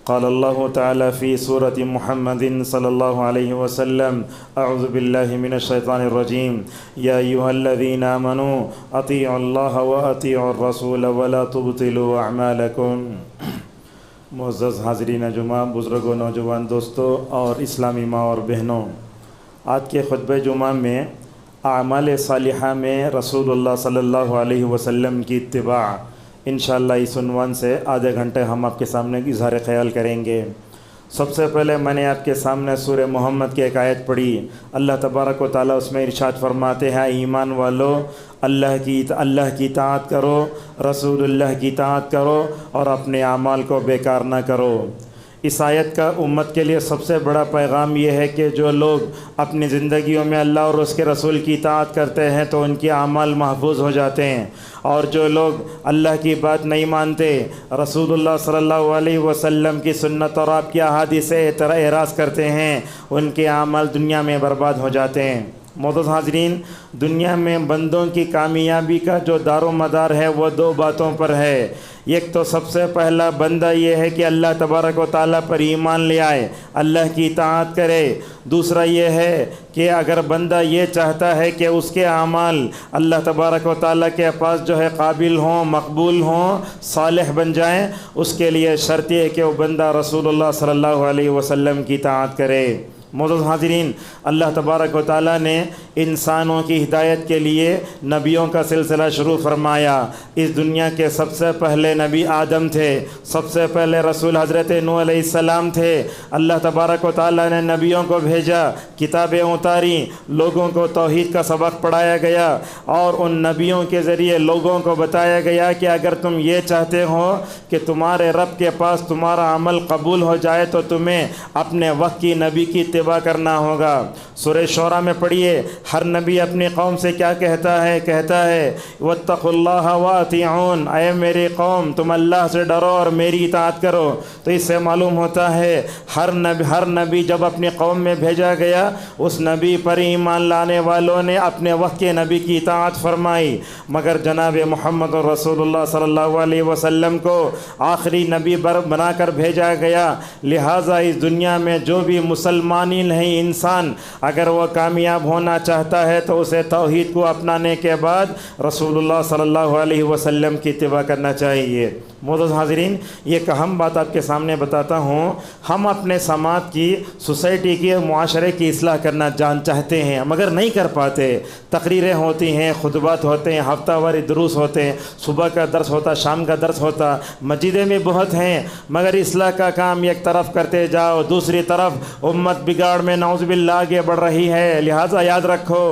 قال الله تعالى في سورة محمد صلى الله عليه وسلم أعوذ بالله من الشيطان الرجيم يا أيها الذين آمنوا أطيعوا الله وأطيعوا الرسول ولا تبطلوا أعمالكم۔ معزز حاضرین جمعہ، بزرگوں، نوجوان دوستوں اور اسلامی ماں اور بہنوں، آج کے خطبہ جمعہ میں اعمال صالحہ میں رسول اللہ صلی اللہ علیہ وسلم کی اتباع انشاءاللہ اس عنوان سے آدھے گھنٹے ہم آپ کے سامنے اظہار خیال کریں گے۔ سب سے پہلے میں نے آپ کے سامنے سورہ محمد کی ایک آیت پڑھی۔ اللہ تبارک و تعالیٰ اس میں ارشاد فرماتے ہیں، ایمان والو اللہ کی اطاعت کرو، رسول اللہ کی اطاعت کرو اور اپنے اعمال کو بیکار نہ کرو۔ اس آیت کا امت کے لیے سب سے بڑا پیغام یہ ہے کہ جو لوگ اپنی زندگیوں میں اللہ اور اس کے رسول کی اطاعت کرتے ہیں تو ان کے اعمال محفوظ ہو جاتے ہیں، اور جو لوگ اللہ کی بات نہیں مانتے، رسول اللہ صلی اللہ علیہ وسلم کی سنت اور آپ کی احادیث سے اعراض کرتے ہیں، ان کے اعمال دنیا میں برباد ہو جاتے ہیں۔ معزز حاضرین، دنیا میں بندوں کی کامیابی کا جو دار و مدار ہے وہ دو باتوں پر ہے۔ ایک تو سب سے پہلا بندہ یہ ہے کہ اللہ تبارک و تعالیٰ پر ایمان لے آئے، اللہ کی اطاعت کرے۔ دوسرا یہ ہے کہ اگر بندہ یہ چاہتا ہے کہ اس کے اعمال اللہ تبارک و تعالیٰ کے پاس جو ہے قابل ہوں، مقبول ہوں، صالح بن جائیں، اس کے لیے شرط یہ ہے کہ وہ بندہ رسول اللہ صلی اللہ علیہ وسلم کی اطاعت کرے۔ معزز حاضرین، اللہ تبارک و تعالیٰ نے انسانوں کی ہدایت کے لیے نبیوں کا سلسلہ شروع فرمایا۔ اس دنیا کے سب سے پہلے نبی آدم تھے، سب سے پہلے رسول حضرت نوح علیہ السلام تھے۔ اللہ تبارک و تعالیٰ نے نبیوں کو بھیجا، کتابیں اتاری، لوگوں کو توحید کا سبق پڑھایا گیا، اور ان نبیوں کے ذریعے لوگوں کو بتایا گیا کہ اگر تم یہ چاہتے ہو کہ تمہارے رب کے پاس تمہارا عمل قبول ہو جائے تو تمہیں اپنے وقت کی نبی کی اتباع کرنا ہوگا۔ سورہ شعراء میں پڑھیے، ہر نبی اپنی قوم سے کیا کہتا ہے؟ وَاتَّقُوا اللَّهَ وَأَطِيعُونِ، اے میری قوم تم اللہ سے ڈرو اور میری اطاعت کرو۔ تو اس سے معلوم ہوتا ہے ہر نبی جب اپنی قوم میں بھیجا گیا، اس نبی پر ایمان لانے والوں نے اپنے وقت کے نبی کی اطاعت فرمائی، مگر جناب محمد رسول اللہ صلی اللہ علیہ وسلم کو آخری نبی بنا کر بھیجا گیا۔ لہٰذا اس دنیا میں جو بھی مسلمان نہیں انسان اگر وہ کامیاب ہونا چاہتا ہے تو اسے توحید کو اپنانے کے بعد رسول اللہ صلی اللہ علیہ وسلم کی اتباع کرنا چاہیے۔ معزز حاضرین، یہ ایک اہم بات آپ کے سامنے بتاتا ہوں۔ ہم اپنے سماج کی، سوسائٹی کی، معاشرے کی اصلاح کرنا چاہتے ہیں مگر نہیں کر پاتے۔ تقریریں ہوتی ہیں، خطبات ہوتے ہیں، ہفتہ واری دروس ہوتے ہیں، صبح کا درس ہوتا، شام کا درس ہوتا، مسجدیں بھی بہت ہیں، مگر اصلاح کا کام ایک طرف کرتے جاؤ، دوسری طرف امت بگاڑ میں نعوذ باللہ آگے بڑھ رہی ہے۔ لہٰذا یاد رکھو،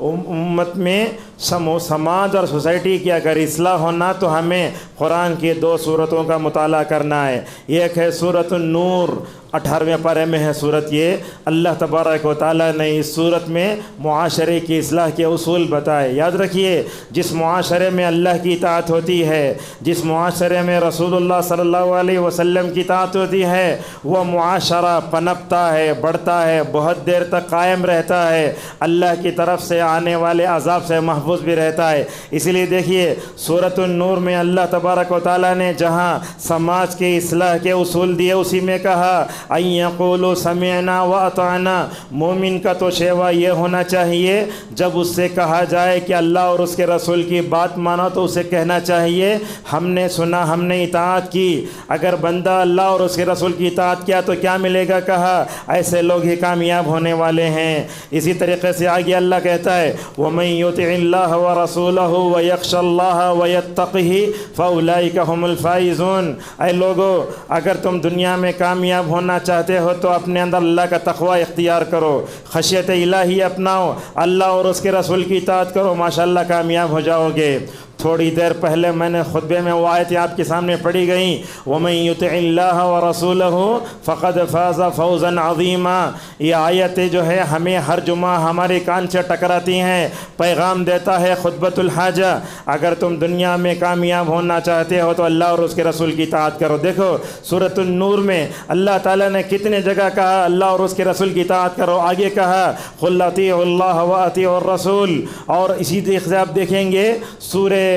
امت میں سماج اور سوسائٹی کی اگر اصلاح ہونا تو ہمیں قرآن کی دو صورتوں کا مطالعہ کرنا ہے۔ ایک ہے سورۃ النور، 18ویں پارے میں ہے سورت۔ یہ اللہ تبارک و تعالیٰ نے اس سورت میں معاشرے کی اصلاح کے اصول بتائے۔ یاد رکھیے، جس معاشرے میں اللہ کی اطاعت ہوتی ہے، جس معاشرے میں رسول اللہ صلی اللہ علیہ وسلم کی اطاعت ہوتی ہے، وہ معاشرہ پنپتا ہے، بڑھتا ہے، بہت دیر تک قائم رہتا ہے، اللہ کی طرف سے آنے والے عذاب سے محفوظ بھی رہتا ہے۔ اسی لیے دیکھیے سورۃ النور میں اللہ تبارک و تعالیٰ نے جہاں سماج کی اصلاح کے اصول دیے، اسی میں کہا ان یقولوا سمعنا واطعنا۔ مومن کا تو شیوا یہ ہونا چاہیے، جب اس سے کہا جائے کہ اللہ اور اس کے رسول کی بات مانو تو اسے کہنا چاہیے ہم نے سنا، ہم نے اطاعت کی۔ اگر بندہ اللہ اور اس کے رسول کی اطاعت کیا تو کیا ملے گا؟ کہا ایسے لوگ ہی کامیاب ہونے والے ہیں۔ اسی طریقے سے آگے اللہ کہتا ہے وَمَن يُطِعِ اللَّهَ وَرَسُولَهُ وَيَخْشَ اللَّهَ وَيَتَّقِهِ فَأُولَئِكَ هُمُ الْفَائِزُونَ۔ اے لوگو، اگر تم دنیا میں کامیاب ہونا چاہتے ہو تو اپنے اندر اللہ کا تقوی اختیار کرو، خشیت الہی اپناؤ، اللہ اور اس کے رسول کی اطاعت کرو، ماشاءاللہ کامیاب ہو جاؤ گے۔ تھوڑی دیر پہلے میں نے خطبے میں وہ آیتیں آپ کے سامنے پڑھی گئیں، وَمَن يُطِعِ اللَّهَ وَرَسُولَهُ فَقَدْ فَازَ فَوْزًا عَظِيمًا۔ یہ آیتیں جو ہے ہمیں ہر جمعہ ہمارے کان سے ٹکراتی ہیں، پیغام دیتا ہے خطبۃ الحاجہ۔ اگر تم دنیا میں کامیاب ہونا چاہتے ہو تو اللہ اور اس کے رسول کی اطاعت کرو۔ دیکھو سورۃ النور میں اللہ تعالیٰ نے کتنے جگہ کہا اللہ اور اس کے رسول کی اطاعت کرو، آگے کہا قُلْ أَطِيعُوا اللَّهَ وَأَطِيعُوا الرَّسُولَ۔ اور اسی طریقے سے آپ دیکھیں گے سورہ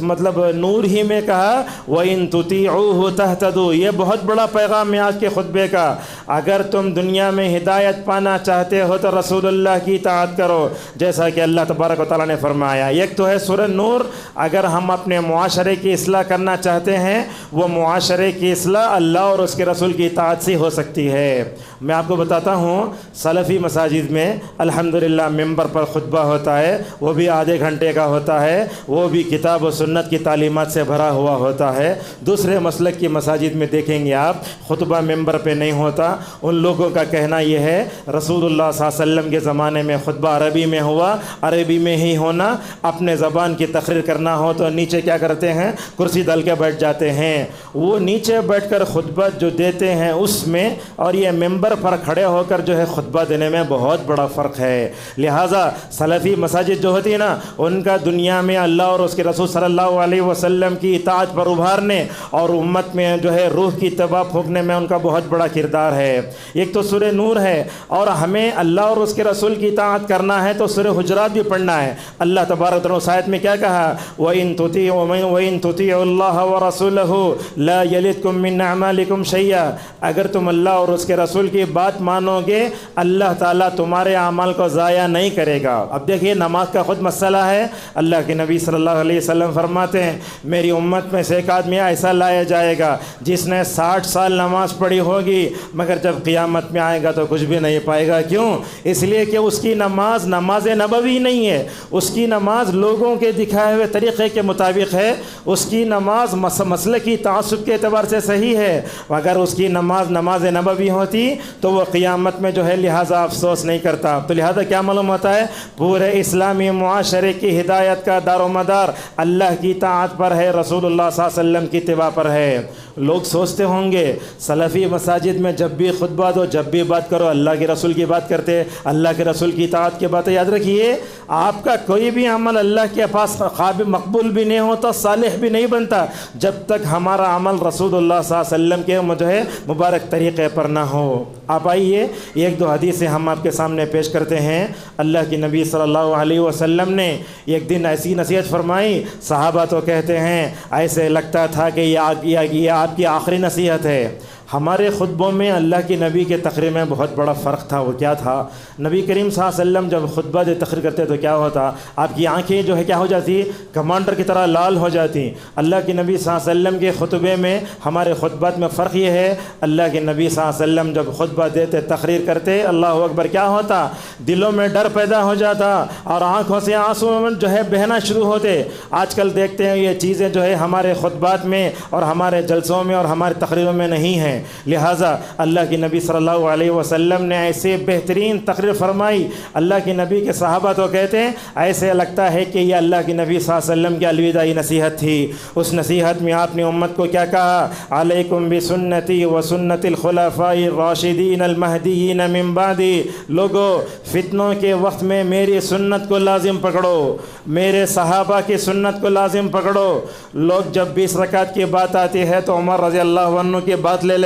مطلب نور ہی میں کہا وَإِن تُطِيعُوهُ تَهْتَدُوا، یہ بہت بڑا پیغام ہے آج کے خطبے کا۔ اگر تم دنیا میں ہدایت پانا چاہتے ہو تو رسول اللہ کی اطاعت کرو، جیسا کہ اللہ تبارک و تعالیٰ نے فرمایا۔ ایک تو ہے سورہ نور، اگر ہم اپنے معاشرے کی اصلاح کرنا چاہتے ہیں، وہ معاشرے کی اصلاح اللہ اور اس کے رسول کی اطاعت سے ہو سکتی ہے۔ میں آپ کو بتاتا ہوں، سلفی مساجد میں الحمدللہ ممبر پر خطبہ ہوتا ہے، وہ بھی آدھے گھنٹے کا ہوتا ہے، وہ بھی کتاب و سنت کی تعلیمات سے بھرا ہوا ہوتا ہے۔ دوسرے مسلک کی مساجد میں دیکھیں گے آپ، خطبہ ممبر پہ نہیں ہوتا۔ ان لوگوں کا کہنا یہ ہے رسول اللہ صلی اللہ علیہ وسلم کے زمانے میں خطبہ عربی میں ہوا، عربی میں ہی ہونا، اپنے زبان کی تقریر کرنا ہو تو نیچے کیا کرتے ہیں، کرسی ڈال کے بیٹھ جاتے ہیں۔ وہ نیچے بیٹھ کر خطبہ جو دیتے ہیں اس میں اور یہ ممبر پر کھڑے ہو کر جو ہے خطبہ دینے میں بہت بڑا فرق ہے۔ لہٰذا سلفی مساجد جو ہوتی ہے نا، ان کا دنیا میں اللہ اور اس کے رسول صلی اللہ علیہ وسلم کی اطاعت پر ابھارنے اور امت میں جو ہے روح کی اتباع پھونکنے میں ان کا بہت بڑا کردار ہے۔ ایک تو سورہ نور ہے، اور ہمیں اللہ اور اس کے رسول کی اطاعت کرنا ہے تو سورہ حجرات بھی پڑھنا ہے۔ اللہ تبارک و تعالیٰ آیت میں کیا کہا، وَإِن تُطِيعُوا اللَّهَ وَرَسُولَهُ لَا يَلِدْكُم مِّنْ أَعْمَالِكُمْ شَيْئًا، اگر تم اللہ اور اس کے رسول کی بات مانو گے اللہ تعالیٰ تمہارے اعمال کو ضائع نہیں کرے گا۔ اب دیکھیے نماز کا خود مسئلہ ہے، اللہ کے نبی صلی اللہ علیہ وسلم فرماتے ہیں میری امت میں سے ایک آدمی ایسا لایا جائے گا جس نے 60 سال نماز پڑھی ہوگی مگر جب قیامت میں آئے گا تو کچھ بھی نہیں پائے گا۔ کیوں؟ اس لیے کہ اس کی نماز نماز نبوی نہیں ہے، اس کی نماز لوگوں کے دکھائے ہوئے طریقے کے مطابق ہے، اس کی نماز مسلکی تعصب کے اعتبار سے صحیح ہے۔ اگر اس کی نماز نماز نبوی ہوتی تو وہ قیامت میں جو ہے لہٰذا افسوس نہیں کرتا۔ تو لہٰذا کیا معلوم ہوتا ہے، پورے اسلامی معاشرے کی ہدایت کا دار و مدار اللہ کی اطاعت پر ہے، رسول اللہ صلی اللہ علیہ وسلم کی اتباع پر ہے۔ لوگ سوچتے ہوں گے سلفی مساجد میں جب بھی خطبہ دو، جب بھی بات کرو اللہ کے رسول کی بات کرتے، اللہ کے رسول کی اطاعت کی باتیں۔ یاد رکھیے آپ کا کوئی بھی عمل اللہ کے پاس قابل مقبول بھی نہیں ہوتا، صالح بھی نہیں بنتا جب تک ہمارا عمل رسول اللہ صلی اللہ علیہ وسلم کے جو ہے مبارک طریقے پر نہ ہو۔ آپ آئیے ایک دو حدیثیں ہم آپ کے سامنے پیش کرتے ہیں۔ اللہ کے نبی صلی اللہ علیہ وسلم نے ایک دن ایسی نصیحت فرمائی، صحابہ تو کہتے ہیں ایسے لگتا تھا کہ یہ آپ کی آخری نصیحت ہے۔ ہمارے خطبوں میں اللہ کے نبی کے تقریر میں بہت بڑا فرق تھا۔ وہ کیا تھا، نبی کریم صلی اللہ علیہ وسلم جب خطبہ دے تقریر کرتے تو کیا ہوتا، آپ کی آنکھیں جو ہے کیا ہو جاتی، کمانڈر کی طرح لال ہو جاتی۔ اللہ کے نبی صلی اللہ علیہ وسلم کے خطبے میں ہمارے خطبات میں فرق یہ ہے، اللہ کے نبی صلی اللہ علیہ وسلم جب خطبہ دیتے تقریر کرتے اللہ اکبر کیا ہوتا، دلوں میں ڈر پیدا ہو جاتا اور آنکھوں سے آنسو جو ہے بہنا شروع ہوتے۔ آج کل دیکھتے ہیں یہ چیزیں جو ہے ہمارے خطبات میں اور ہمارے جلسوں میں اور ہمارے تقریروں میں نہیں ہیں۔ لہٰذا اللہ کے نبی صلی اللہ علیہ وسلم نے ایسے بہترین تقریر فرمائی، اللہ کے نبی کے صحابہ تو کہتے ہیں ایسے لگتا ہے کہ یہ اللہ کے نبی صلی اللہ علیہ وسلم کی الوداعی نصیحت تھی۔ اس نصیحت میں آپ نے امت کو کیا کہا، علیکم بسنتی و سنت الخلفاء الراشدین المہدیین من بعدی، لوگو فتنوں کے وقت میں میری سنت کو لازم پکڑو، میرے صحابہ کی سنت کو لازم پکڑو۔ لوگ جب 20 رکعت کی بات آتی ہے تو عمر رضی اللہ عنہ کی بات لے لیتے،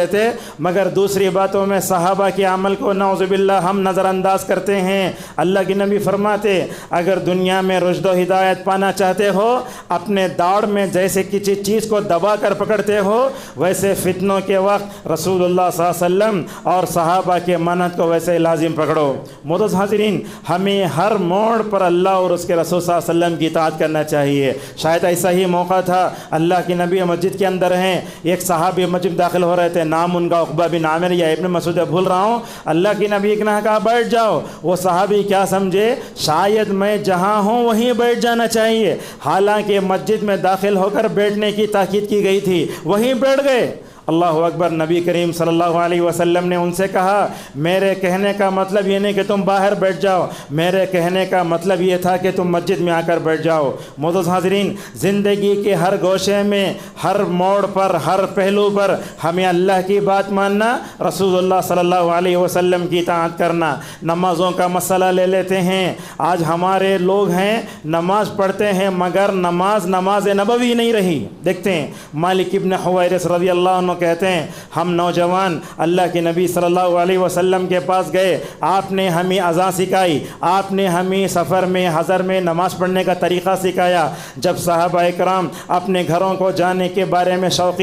مگر دوسری باتوں میں صحابہ کے عمل کو نعوذ باللہ ہم نظر انداز کرتے ہیں۔ اللہ کے نبی فرماتے اگر دنیا میں رشد و ہدایت پانا چاہتے ہو، اپنے داڑھ میں جیسے کسی چیز کو دبا کر پکڑتے ہو، ویسے فتنوں کے وقت رسول اللہ صلی اللہ علیہ وسلم اور صحابہ کے منہج کو ویسے لازم پکڑو۔ معزز حاضرین، ہمیں ہر موڑ پر اللہ اور اس کے رسول صلی اللہ علیہ وسلم کی اطاعت کرنا چاہیے۔ شاید ایسا ہی موقع تھا، اللہ کے نبی مسجد کے اندر ہیں، ایک صحابی مسجد داخل ہو رہے تھے، نام ان کا عقبہ بن عامر یا ابن مسعود بھول رہا ہوں۔ اللہ کے نبی نے کہا بیٹھ جاؤ۔ وہ صحابی کیا سمجھے، شاید میں جہاں ہوں وہیں بیٹھ جانا چاہیے، حالانکہ مسجد میں داخل ہو کر بیٹھنے کی تاکید کی گئی تھی، وہیں بیٹھ گئے۔ اللہ اکبر۔ نبی کریم صلی اللہ علیہ وسلم نے ان سے کہا میرے کہنے کا مطلب یہ نہیں کہ تم باہر بیٹھ جاؤ، میرے کہنے کا مطلب یہ تھا کہ تم مسجد میں آ کر بیٹھ جاؤ۔ معزز حاضرین، زندگی کے ہر گوشے میں، ہر موڑ پر، ہر پہلو پر ہمیں اللہ کی بات ماننا، رسول اللہ صلی اللہ علیہ وسلم کی اطاعت کرنا۔ نمازوں کا مسئلہ لے لیتے ہیں، آج ہمارے لوگ ہیں نماز پڑھتے ہیں مگر نماز نبوی نہیں رہی۔ دیکھتے ہیں مالک ابن حویرث رضی اللہ عنہ کہتے ہیں ہم نوجوان اللہ کے نبی صلی اللہ علیہ وسلم کے پاس گئے، آپ نے ہمیں اذان سکھائی، آپ نے ہمیں سفر میں حضر میں نماز پڑھنے کا طریقہ سکھایا۔ جب صحابہ کرام اپنے گھروں کو جانے کے بارے میں شوق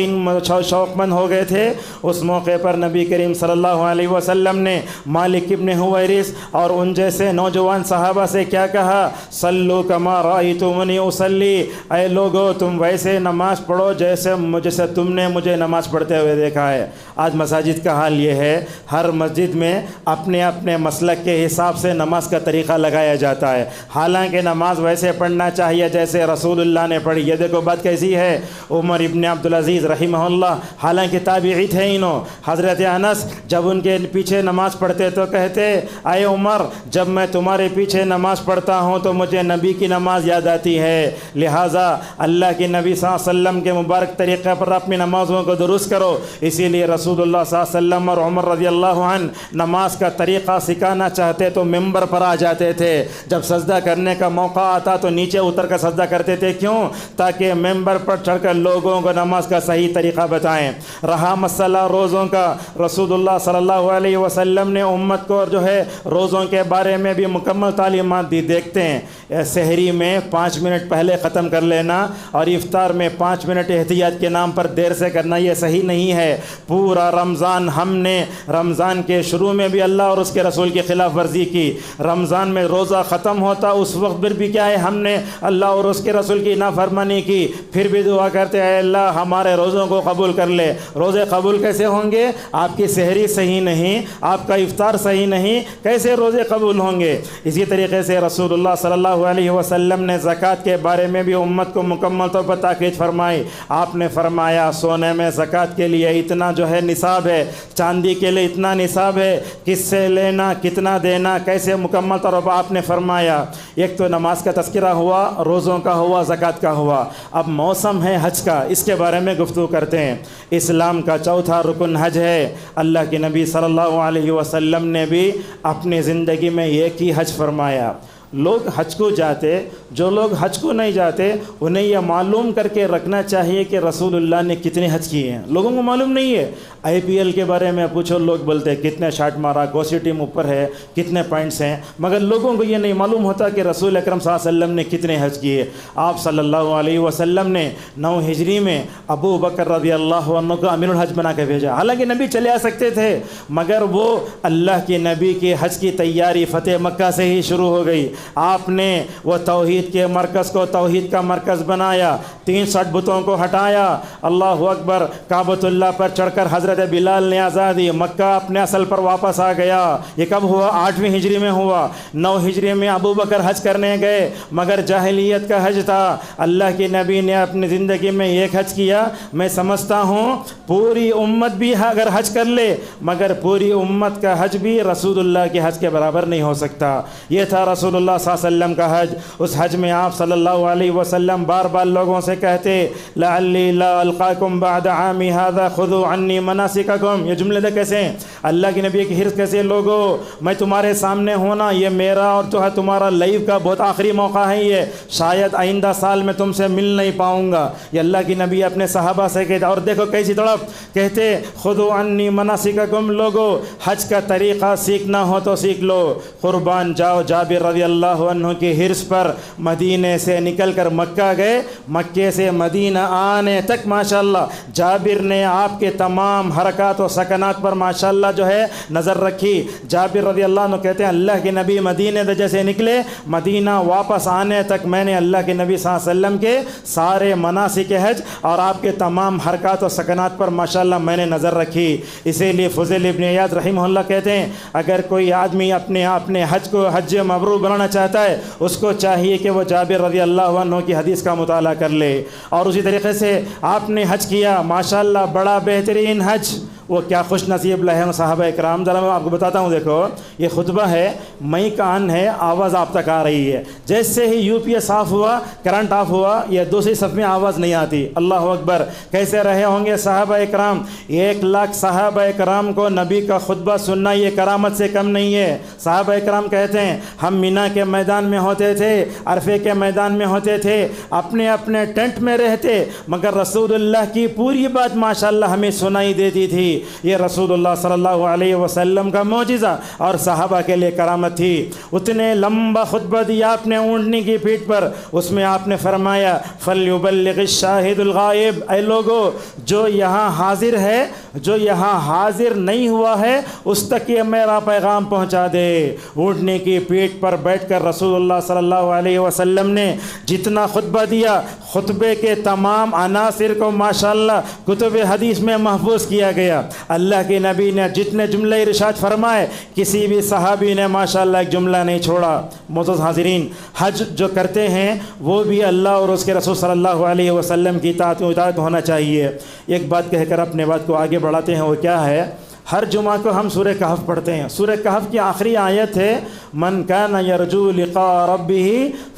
مند ہو گئے تھے، اس موقع پر نبی کریم صلی اللہ علیہ وسلم نے مالک ابن حویرث اور ان جیسے نوجوان صحابہ سے کیا کہا؟ صلو کما رأیتمونی اصلی، اے لوگو تم ویسے نماز پڑھو جیسے تم نے مجھے نماز پڑھتے ہوئے دیکھا ہے۔ آج مساجد کا حال یہ ہے، ہر مسجد میں اپنے اپنے مسلک کے حساب سے نماز کا طریقہ لگایا جاتا ہے، حالانکہ نماز ویسے پڑھنا چاہیے جیسے رسول اللہ نے پڑھی۔ یہ دیکھو بات کیسی ہے، عمر ابن عبدالعزیز رحمہ اللہ حالانکہ تابعی تھے انہوں، حضرت انس جب ان کے پیچھے نماز پڑھتے تو کہتے اے عمر جب میں تمہارے پیچھے نماز پڑھتا ہوں تو مجھے نبی کی نماز یاد آتی ہے، لہٰذا اللہ کے نبی صلی اللہ علیہ وسلم کے مبارک طریقے پر اپنی نمازوں کو درست کرو۔ اسی لیے رسول اللہ صلی اللہ علیہ وسلم اور عمر رضی اللہ عنہ نماز کا طریقہ سکھانا چاہتے تو ممبر پر آ جاتے تھے، جب سجدہ کرنے کا موقع آتا تو نیچے اتر کر سجدہ کرتے تھے، کیوں؟ تاکہ ممبر پر چڑھ کر لوگوں کو نماز کا صحیح طریقہ بتائیں۔ رہا مسئلہ روزوں کا، رسول اللہ صلی اللہ علیہ وسلم نے امت کو جو ہے روزوں کے بارے میں بھی مکمل تعلیمات دی۔ دیکھتے ہیں سحری میں 5 منٹ پہلے ختم کر لینا اور افطار میں 5 منٹ احتیاط کے نام پر دیر سے کرنا، یہ صحیح نہیں ہے۔ پورا رمضان ہم نے رمضان کے شروع میں بھی اللہ اور اس کے رسول کی خلاف ورزی کی، رمضان میں روزہ ختم ہوتا اس وقت پر بھی کیا ہے، ہم نے اللہ اور اس کے رسول کی نافرمانی کی، پھر بھی دعا کرتے ہیں اللہ ہمارے روزوں کو قبول کر لے۔ روزے قبول کیسے ہوں گے؟ آپ کی سحری صحیح نہیں، آپ کا افطار صحیح نہیں، کیسے روزے قبول ہوں گے؟ اسی طریقے سے رسول اللہ صلی اللہ علیہ وسلم نے زکوٰۃ کے بارے میں بھی امت کو مکمل طور پر تاکید فرمائی۔ آپ نے فرمایا سونے میں زکوٰۃ کے لیے اتنا جو ہے نصاب ہے، چاندی کے لیے اتنا نصاب ہے، کس سے لینا، کتنا دینا، کیسے مکمل طور پر آپ نے فرمایا۔ ایک تو نماز کا تذکرہ ہوا، روزوں کا ہوا، زکوٰۃ کا ہوا۔ اب موسم ہے حج کا، اس کے بارے میں گفتگو کرتے ہیں۔ اسلام کا چوتھا رکن حج ہے۔ اللہ کے نبی صلی اللہ علیہ وسلم نے بھی اپنی زندگی میں ایک ہی حج فرمایا۔ لوگ حج کو جاتے، جو لوگ حج کو نہیں جاتے انہیں یہ معلوم کر کے رکھنا چاہیے کہ رسول اللہ نے کتنے حج کیے ہیں۔ لوگوں کو معلوم نہیں ہے۔ IPL کے بارے میں پوچھو، لوگ بولتے ہیں کتنے شاٹ مارا، کون سی ٹیم اوپر ہے، کتنے پوائنٹس ہیں، مگر لوگوں کو یہ نہیں معلوم ہوتا کہ رسول اکرم صلی اللہ علیہ وسلم نے کتنے حج کیے۔ آپ صلی اللہ علیہ وسلم نے 9 ہجری میں ابو بکر رضی اللہ عنہ کو امیر الحج بنا کے بھیجا۔ حالانکہ نبی چلے آ سکتے تھے، مگر وہ اللہ کے نبی کے حج کی تیاری فتح مکہ سے ہی شروع ہو گئی۔ آپ نے وہ توحید کے مرکز کو توحید کا مرکز بنایا، 63 بتوں کو ہٹایا، اللہ اکبر، کعبۃ اللہ پر چڑھ کر حضرت بلال نے آزادی، مکہ اپنے اصل پر واپس آ گیا۔ یہ کب ہوا؟ 8ویں ہجری میں ہوا۔ 9 ہجری میں ابو بکر حج کرنے گئے، مگر جاہلیت کا حج تھا۔ اللہ کے نبی نے اپنی زندگی میں ایک حج کیا۔ میں سمجھتا ہوں پوری امت بھی اگر حج کر لے، مگر پوری امت کا حج بھی رسول اللہ کے حج کے برابر نہیں ہو سکتا۔ یہ تھا رسول اللہ صلی اللہ علیہ وسلم کا حج۔ اس حج میں آپ صلی اللہ علیہ وسلم بار بار لوگوں سے کہتے لعلی لا القاکم بعد عامی هذا خذوا عنی مناسککم۔ یہ جملے دے کیسے ہیں؟ اللہ کے نبی کی حرص کیسے؟ لوگوں میں تمہارے سامنے ہونا یہ میرا اور جو ہے تمہارا لائف کا بہت آخری موقع ہے، یہ شاید آئندہ سال میں تم سے مل نہیں پاؤں گا۔ یہ اللہ کی نبی اپنے صحابہ سے کہتے، اور دیکھو کیسی تڑپ، کہتے خذوا عنی مناسککم، لوگوں حج کا طریقہ سیکھنا ہو تو سیکھ لو۔ قربان جاؤ، جابر رضی اللہ عنہ کی حرص پر مدینے سے نکل کر مکہ گئے، مکے سے مدینہ آنے تک ماشاءاللہ جابر نے آپ کے تمام حرکات و سکنات پر ماشاءاللہ جو ہے نظر رکھی۔ جابر رضی اللہ عنہ کہتے ہیں اللہ کے نبی مدینے سے جیسے نکلے، مدینہ واپس آنے تک میں نے اللہ کے نبی صلی اللہ علیہ وسلم کے سارے مناسک حج اور آپ کے تمام حرکات و سکنات پر ماشاءاللہ میں نے نظر رکھی۔ اسی لیے فضیل ابن عیاض رحمہ اللہ کہتے ہیں اگر کوئی آدمی اپنے حج کو حج مبرور بنانا چاہتا ہے، اس کو چاہیے کہ وہ جابر رضی اللہ عنہ کی حدیث کا مطالعہ کر لے۔ اور اسی طریقے سے آپ نے حج کیا، ماشاءاللہ بڑا بہترین حج، وہ کیا خوش نصیب لے صحابہ اکرام. ذرا میں آپ کو بتاتا ہوں. دیکھو یہ خطبہ ہے, مئی کا ان ہے, آواز آپ تک آ رہی ہے. جیسے ہی یو پی ایس آف ہوا, کرنٹ آف ہوا, یہ دوسری صف میں آواز نہیں آتی. اللہ اکبر. کیسے رہے ہوں گے صحابہ اکرام؟ 1 لاکھ صحابہ اکرام کو نبی کا خطبہ سننا یہ کرامت سے کم نہیں ہے. صحابہ اکرام کہتے ہیں ہم مینا کے میدان میں ہوتے تھے, عرفے کے میدان میں ہوتے تھے, اپنے اپنے ٹینٹ میں رہتے, مگر رسول اللہ کی پوری بات ماشاءاللہ ہمیں سنائی دیتی تھی. یہ رسول اللہ صلی اللہ علیہ وسلم کا معجزہ اور صحابہ کے لیے کرامت تھی. اتنے لمبا خطبہ دیا آپ نے اونٹنی کی پیٹھ پر. اس میں آپ نے فرمایا فَلْيُبَلِّغِ الشَّاهِدُ الْغَائِبُ, اے لوگو جو یہاں حاضر ہے, جو یہاں حاضر نہیں ہوا ہے, اس تک یہ میرا پیغام پہنچا دے. اونٹنی کی پیٹھ پر بیٹھ کر رسول اللہ صلی اللہ علیہ وسلم نے جتنا خطبہ دیا, خطبے کے تمام عناصر کو ماشاءاللہ کتب حدیث میں محفوظ کیا گیا. اللہ کے نبی نے جتنے جملے ارشاد فرمائے, کسی بھی صحابی نے ماشاءاللہ ایک جملہ نہیں چھوڑا. معزز حاضرین, حج جو کرتے ہیں وہ بھی اللہ اور اس کے رسول صلی اللہ علیہ وسلم کی اطاعت ہونا چاہیے. ایک بات کہہ کر اپنے بات کو آگے بڑھاتے ہیں, وہ کیا ہے؟ ہر جمعہ کو ہم سورہ کہف پڑھتے ہیں. سورہ کہف کی آخری آیت ہے من کان یرجو لقاء ربہ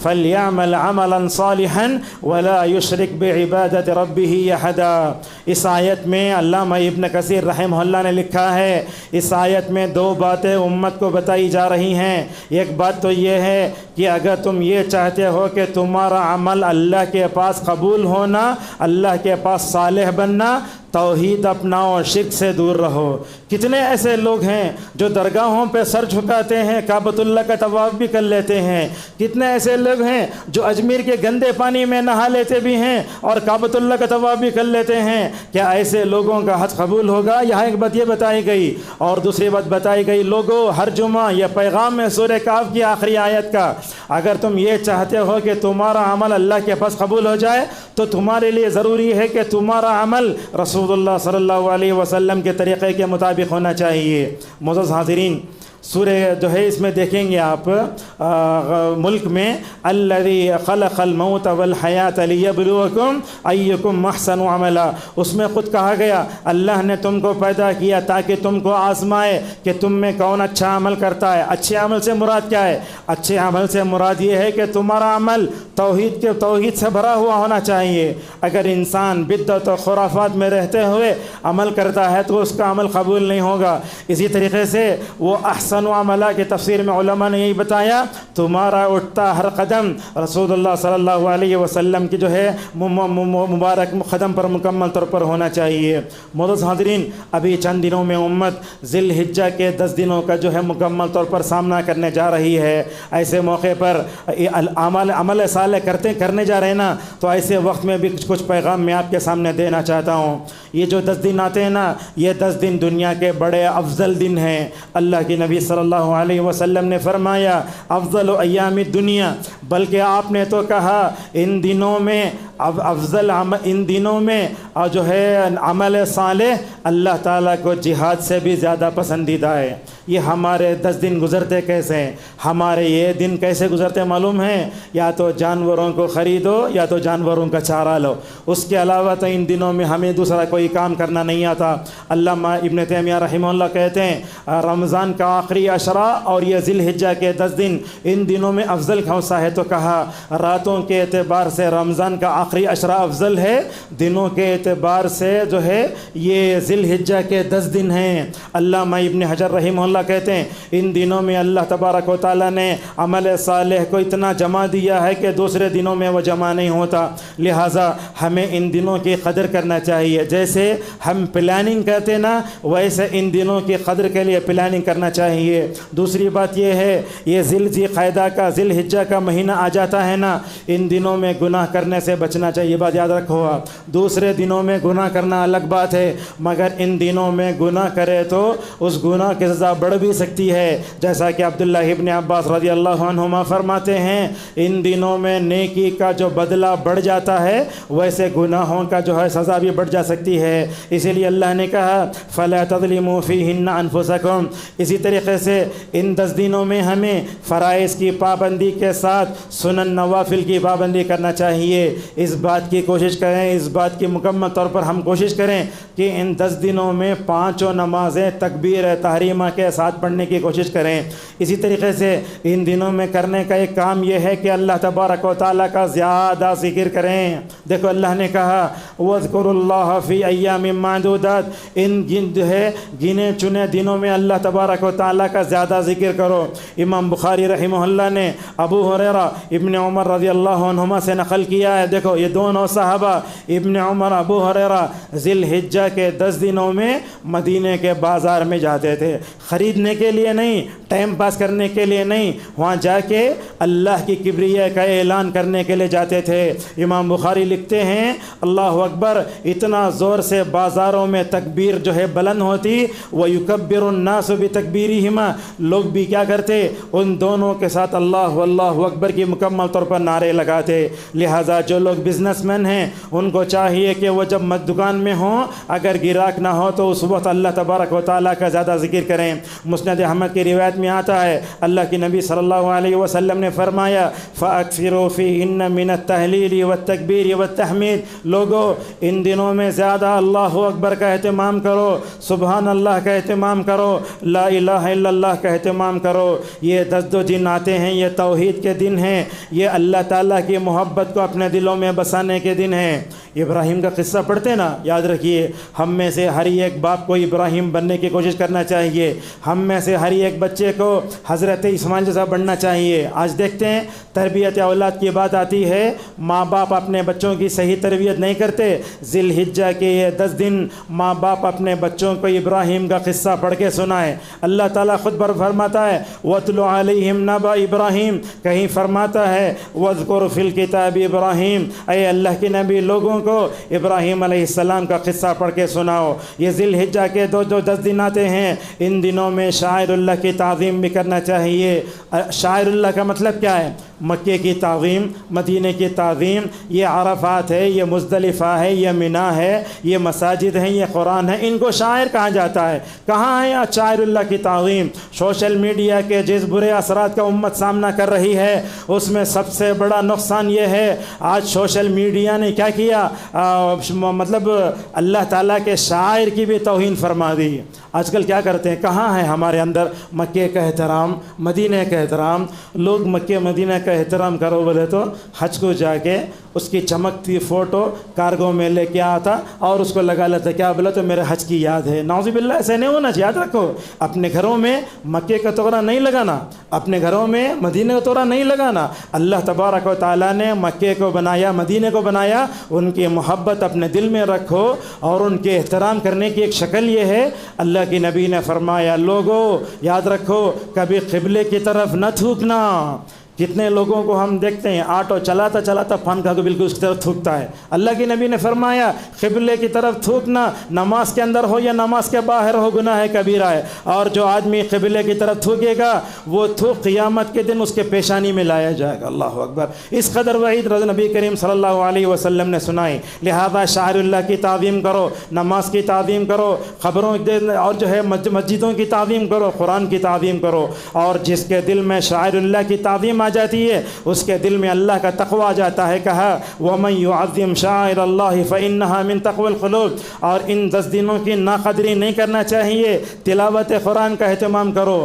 فلیعمل عملا صالحا ولا یشرک بعبادت ربہ احدا. اس آیت میں علامہ ابن کثیر رحمہ اللہ نے لکھا ہے, اس آیت میں 2 باتیں امت کو بتائی جا رہی ہیں. ایک بات تو یہ ہے کہ اگر تم یہ چاہتے ہو کہ تمہارا عمل اللہ کے پاس قبول ہونا, اللہ کے پاس صالح بننا, توحید اپناؤ, شرک سے دور رہو. کتنے ایسے لوگ ہیں جو درگاہوں پہ سر جھکاتے ہیں, کعبۃ اللہ کا طواف بھی کر لیتے ہیں. کتنے ایسے لوگ ہیں جو اجمیر کے گندے پانی میں نہا لیتے بھی ہیں اور کعبۃ اللہ کا طواف بھی کر لیتے ہیں. کیا ایسے لوگوں کا حج قبول ہوگا؟ یہاں ایک بات یہ بتائی گئی. اور دوسری بات بتائی گئی, لوگوں ہر جمعہ یہ پیغام ہے سورہ کہف کی آخری آیت کا, اگر تم یہ چاہتے ہو کہ تمہارا عمل اللہ کے پاس قبول ہو جائے تو تمہارے لیے ضروری ہے کہ تمہارا عمل رسول اللہ صلی اللہ علیہ وسلم کے طریقے کے مطابق ہونا چاہیے. معزز حاضرین, سورہ جو ہے اس میں دیکھیں گے آپ ملک میں الذی خلق الموت والحیات لیبلوکم ایکم احسن عملا, اس میں خود کہا گیا اللہ نے تم کو پیدا کیا تاکہ تم کو آزمائے کہ تم میں کون اچھا عمل کرتا ہے. اچھے عمل سے مراد کیا ہے؟ اچھے عمل سے مراد یہ ہے کہ تمہارا عمل توحید سے بھرا ہوا ہونا چاہیے. اگر انسان بدعت و خرافات میں رہتے ہوئے عمل کرتا ہے تو اس کا عمل قبول نہیں ہوگا. اسی طریقے سے وہ احسن عملہ کی تفسیر میں علماء نے یہی بتایا, تمہارا اٹھتا ہر قدم رسول اللہ صلی اللہ علیہ وسلم کی جو ہے مبارک قدم پر مکمل طور پر ہونا چاہیے. معزز حاضرین, ابھی چند دنوں میں امت ذی الحجہ کے 10 دنوں کا جو ہے مکمل طور پر سامنا کرنے جا رہی ہے. ایسے موقع پر عمل صالح کرنے جا رہے ہیں نا, تو ایسے وقت میں بھی کچھ پیغام میں آپ کے سامنے دینا چاہتا ہوں. یہ جو 10 دن آتے ہیں نا, یہ 10 دن دنیا کے بڑے افضل دن ہیں. اللہ کی نبی صلی اللہ علیہ وسلم نے فرمایا افضل ایام الدنیا, بلکہ آپ نے تو کہا ان دنوں میں ان دنوں میں جو ہے عمل صالح اللہ تعالیٰ کو جہاد سے بھی زیادہ پسندیدہ ہے. یہ ہمارے 10 دن گزرتے کیسے ہیں؟ ہمارے یہ دن کیسے گزرتے معلوم ہیں؟ یا تو جانوروں کو خریدو یا تو جانوروں کا چارہ لو, اس کے علاوہ تو ان دنوں میں ہمیں دوسرا کوئی کام کرنا نہیں آتا. علامہ ابن تیمیہ رحمہ اللہ کہتے ہیں رمضان کا آخری عشرہ اور یہ ذی الحجہ کے 10 دن ان دنوں میں افضل کون سا ہے؟ تو کہا راتوں کے اعتبار سے رمضان کا آخری عشرہ افضل ہے, دنوں کے اعتبار سے جو ہے یہ ذی الحجہ کے 10 دن ہیں. علامہ ابن حجر رحمہ اللہ کہتے ہیں ان دنوں میں اللہ تبارک و تعالیٰ نے عمل صالح کو اتنا جمع دیا ہے کہ دوسرے دنوں میں وہ جمع نہیں ہوتا. لہٰذا ہمیں ان دنوں کی قدر کرنا چاہیے. جیسے ہم پلاننگ کرتے نا, ویسے ان دنوں کی قدر کے لیے پلاننگ کرنا چاہیے. دوسری بات یہ ہے, یہ ذی قعدہ کا ذی الحجہ کا مہینہ آ جاتا ہے نا, ان دنوں میں گناہ کرنے سے بچنا چاہیے. یہ بات یاد رکھو آپ, دوسرے دنوں میں گناہ کرنا الگ بات ہے, مگر ان دنوں میں گناہ کرے تو اس گناہ کی سزا بڑھ بھی سکتی ہے، جیسا کہ عبداللہ ابن عباس رضی اللہ عنہما فرماتے ہیں ان دنوں میں نیکی کا جو بدلہ بڑھ جاتا ہے ویسے گناہوں کا جو ہے سزا بھی بڑھ جا سکتی ہے۔ اسی لیے اللہ نے کہا فَلَا تَظْلِمُوا فِيهِنَّ أَنفُسَكُمْ۔ اسی طریقے سے ان 10 دنوں میں ہمیں فرائض کی پابندی کے ساتھ سنن نوافل کی پابندی کرنا چاہیے۔ اس بات کی کوشش کریں، اس بات کی مکمل طور پر ہم کوشش کریں کہ ان 10 دنوں میں 5 نمازیں تکبیر تحریمہ کے ساتھ پڑھنے کی کوشش کریں۔ اسی طریقے سے ان دنوں میں کرنے کا ایک کام یہ ہے کہ اللہ تبارک و تعالیٰ کا زیادہ ذکر کریں۔ دیکھو اللہ نے کہا وَاذْكُرُوا اللَّهَ فِي أَيَّامٍ مَّعْدُودَاتٍ، ان جو ہے گنے چنے دنوں میں اللہ تبارک و تعالیٰ کا زیادہ ذکر کرو۔ امام بخاری رحمہ اللہ نے ابو ہریرہ ابن عمر رضی اللہ عنہما سے نقل کیا ہے، دیکھو یہ دونوں صحابہ ابن عمر ابو ہریرہ ذی الحجہ کے 10 دنوں میں مدینے کے بازار میں جاتے تھے، خریدنے کے لیے نہیں، ٹائم پاس کرنے کے لیے نہیں، وہاں جا کے اللہ کی کبریاء کا اعلان کرنے کے لیے جاتے تھے۔ امام بخاری لکھتے ہیں اللہ اکبر، اتنا زور سے بازاروں میں تکبیر جو ہے بلند ہوتی، وَيُكَبِّرُ النَّاسُ بِتَكْبِيرِهِمَا، لوگ بھی کیا کرتے ان دونوں کے ساتھ اللہ اکبر کی مکمل طور پر نعرے لگاتے۔ لہٰذا جو لوگ بزنس مین ہیں ان کو چاہیے کہ وہ جب دکان میں ہوں اگر گراہک نہ ہو تو اس وقت اللہ تبارک و تعالیٰ کا زیادہ ذکر کریں۔ مسند احمد کی روایت میں آتا ہے اللہ کی نبی صلی اللہ علیہ وسلم نے فرمایا فَأَكْثِرُوا فِيهِنَّ مِنَ التَّهْلِيلِ وَالتَّكْبِيرِ وَالتَّحْمِيدِ، لوگو ان دنوں میں زیادہ اللہ اکبر کا اہتمام کرو، سبحان اللہ کا اہتمام کرو، لا الہ الا اللہ کا اہتمام کرو۔ یہ 10 دن آتے ہیں، یہ توحید کے دن ہیں، یہ اللہ تعالیٰ کی محبت کو اپنے دلوں میں بسانے کے دن ہیں۔ ابراہیم کا قصہ پڑھتے نا، یاد رکھیے ہم میں سے ہر ایک باپ کو ابراہیم بننے کی کوشش کرنا چاہیے، ہم میں سے ہر ایک بچے کو حضرت اسماعیل جیسا بننا چاہیے۔ آج دیکھتے ہیں تربیت اولاد کی بات آتی ہے، ماں باپ اپنے بچوں کی صحیح تربیت نہیں کرتے۔ ذی الحجہ کے یہ 10 دن ماں باپ اپنے بچوں کو ابراہیم کا قصہ پڑھ کے سنائیں۔ اللہ تعالیٰ خود فرماتا ہے وَاتْلُ عَلَيْهِمْ نَبَأَ ابراہیم، کہیں فرماتا ہے وَاذْكُرْ فِي الْكِتَابِ ابراہیم، اے اللہ کے نبی لوگوں کو ابراہیم علیہ السلام کا قصہ پڑھ کے سناؤ۔ یہ ذی الحجہ کے جو 10 دن آتے ہیں ان دنوں میں شاعر اللہ کی تعظیم بھی کرنا چاہیے۔ شاعر اللہ کا مطلب کیا ہے؟ مکے کی تعظیم، مدینہ کی تعظیم، یہ عرفات ہے، یہ مزدلفہ ہے، یہ منی ہے، یہ مساجد ہیں، یہ قرآن ہے، ان کو شاعر کہا جاتا ہے۔ کہاں ہے شاعر اللہ کی تعظیم؟ سوشل میڈیا کے جس برے اثرات کا امت سامنا کر رہی ہے اس میں سب سے بڑا نقصان یہ ہے آج سوشل میڈیا نے کیا کیا، مطلب اللہ تعالیٰ کے شاعر کی بھی توہین فرما دی۔ آج کل کیا کرتے ہیں، کہاں ہے ہمارے اندر مکے کا احترام، مدینہ کا احترام؟ لوگ مکے مدینہ کا احترام کرو بولے تو حج کو جا کے اس کی چمکتی فوٹو کارگو میں لے کے آتا اور اس کو لگا لیتا، کیا بولا تو میرے حج کی یاد ہے۔ نعوذ باللہ، ایسے نہیں ہونا چاہیے۔ یاد رکھو اپنے گھروں میں مکے کا توغرا نہیں لگانا، اپنے گھروں میں مدینہ کا توغرا نہیں لگانا۔ اللہ تبارک و تعالیٰ نے مکے کو بنایا، مدینہ کو بنایا، ان کی محبت اپنے دل میں رکھو اور ان کے احترام کرنے کی ایک شکل یہ ہے، اللہ کی نبی نے فرمایا لوگو یاد رکھو کبھی قبلے کی طرف نہ تھوکنا۔ کتنے لوگوں کو ہم دیکھتے ہیں آٹو چلاتا چلاتا پان کھا کے بالکل اس کی طرف تھوکتا ہے۔ اللہ کے نبی نے فرمایا قبلے کی طرف تھوکنا نماز کے اندر ہو یا نماز کے باہر ہو گناہ کبیرہ ہے، اور جو آدمی قبلے کی طرف تھوکے گا وہ تھوک قیامت کے دن اس کے پیشانی میں لایا جائے گا۔ اللہ اکبر، اس قدر وعید نبی کریم صلی اللہ علیہ وسلم نے سنائی۔ لہذا شاعر اللہ کی تعظیم کرو، نماز کی تعظیم کرو، خبروں اور جو ہے مسجدوں کی تعظیم کرو، قرآن کی تعظیم کرو، اور جس کے دل میں شاعر اللہ کی تعظیم جاتی ہے اس کے دل میں اللہ کا تقوی آ جاتا ہے۔ کہا وَمَن يُعَظِّمْ شَعَائِرَ اللَّهِ فَإِنَّهَا مِن تَقْوَى الْقُلُوبِ، اور ان 10 دنوں کی ناقدری نہیں کرنا چاہیے۔ تلاوت قرآن کا اہتمام کرو۔